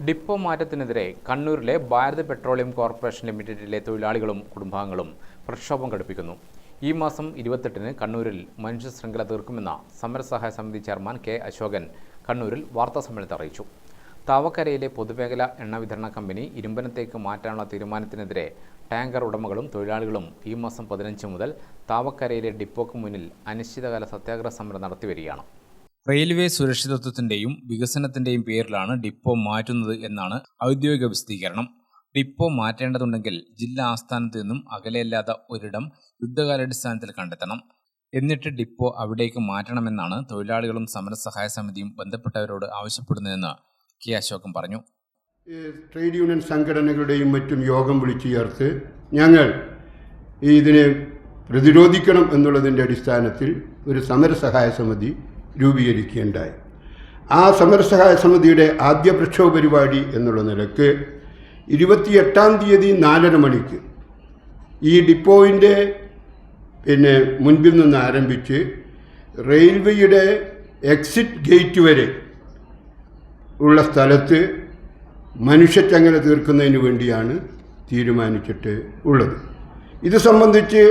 Depot മാറ്റത്തിനെതിരെ കണ്ണൂരിലെ Bharat petroleum corporation ലിമിറ്റഡിലെ തൊഴിലാളികളും കുടുംബാംഗങ്ങളും പ്രക്ഷോഭം ഘടിപ്പിക്കുന്നു. ഈ മാസം 28-ന് കണ്ണൂരിൽ മനുഷ്യ ശൃംഖല തീർക്കുമെന്ന സമരസഹായ സമിതി ചെയർമാൻ കെ അശോകൻ കണ്ണൂരിൽ വാർത്താസമ്മേളനത്തിൽ അറിയിച്ചു. താവക്കരയിലെ പൊതുമേഖലാ എണ്ണ വിതരണ കമ്പനി ഇരുമ്പനത്തേക്ക് മാറ്റാനുള്ള തീരുമാനത്തിനെതിരെ ടാങ്കർ ഉടമകളും തൊഴിലാളികളും ഈ മാസം 15 മുതൽ താവക്കരയിലെ ഡിപ്പോക്ക് മുന്നിൽ അനിശ്ചിതകാല സത്യാഗ്രഹ സമരം നടത്തിവരികയാണ്. റെയിൽവേ സുരക്ഷിതത്വത്തിന്റെയും വികസനത്തിന്റെയും പേരിലാണ് ഡിപ്പോ മാറ്റുന്നത് എന്നാണ് ഔദ്യോഗിക വിശദീകരണം. ഡിപ്പോ മാറ്റേണ്ടതുണ്ടെങ്കിൽ ജില്ലാ ആസ്ഥാനത്ത് നിന്നും അകലെയല്ലാത്ത ഒരിടം യുദ്ധകാലാടിസ്ഥാനത്തിൽ കണ്ടെത്തണം. എന്നിട്ട് ഡിപ്പോ അവിടേക്ക് മാറ്റണമെന്നാണ് തൊഴിലാളികളും സമരസഹായ സമിതിയും ബന്ധപ്പെട്ടവരോട് ആവശ്യപ്പെടുന്നതെന്ന് കെ അശോകൻ പറഞ്ഞു. ട്രേഡ് യൂണിയൻ സംഘടനകളുടെയും മറ്റും യോഗം വിളിച്ചു ചേർത്ത് ഞങ്ങൾ ഇതിനെ പ്രതിരോധിക്കണം എന്നുള്ളതിൻ്റെ അടിസ്ഥാനത്തിൽ ഒരു സമരസഹായ സമിതി രൂപീകരിക്കുകയുണ്ടായി. ആ സമരസഹായ സമിതിയുടെ ആദ്യ പ്രക്ഷോഭ പരിപാടി എന്നുള്ള നിലക്ക് 28-ാം തീയതി 4:30 മണിക്ക് ഈ ഡിപ്പോയിൻ്റെ മുൻപിൽ നിന്ന് ആരംഭിച്ച് റെയിൽവേയുടെ എക്സിറ്റ് ഗേറ്റ് വരെ ഉള്ള സ്ഥലത്ത് മനുഷ്യച്ചങ്ങല തീർക്കുന്നതിന് വേണ്ടിയാണ് തീരുമാനിച്ചിട്ട് ഉള്ളത്. ഇത് സംബന്ധിച്ച്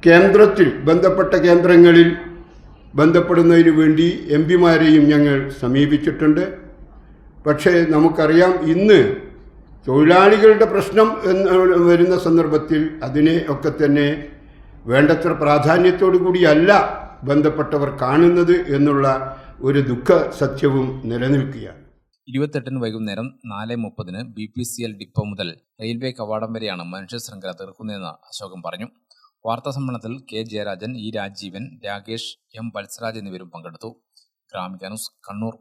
കേന്ദ്രത്തിൽ ബന്ധപ്പെട്ട കേന്ദ്രങ്ങളിൽ ബന്ധപ്പെടുന്നതിന് വേണ്ടി എംപിമാരെയും ഞങ്ങൾ സമീപിച്ചിട്ടുണ്ട്. പക്ഷേ നമുക്കറിയാം, ഇന്ന് തൊഴിലാളികളുടെ പ്രശ്നം വരുന്ന സന്ദർഭത്തിൽ അതിനെ ഒക്കെ തന്നെ വേണ്ടത്ര പ്രാധാന്യത്തോടു കൂടിയല്ല ബന്ധപ്പെട്ടവർ കാണുന്നത് എന്നുള്ള ഒരു ദുഃഖ സത്യവും നിലനിൽക്കുകയാണ്. 28-ന് വൈകുന്നേരം 4:30-ന് BPCL ഡിപ്പോ മുതൽ റെയിൽവേ കവാടം വരെയാണ് മനുഷ്യ ശൃംഖല തീർക്കുന്നതെന്ന് അശോകൻ പറഞ്ഞു. വാർത്താസമ്മേളനത്തിൽ K Jayarajan, E Rajeevan, Rakesh, M Valsaraj എന്നിവരും പങ്കെടുത്തു. ഗ്രാമിക ന്യൂസ്, കണ്ണൂർ.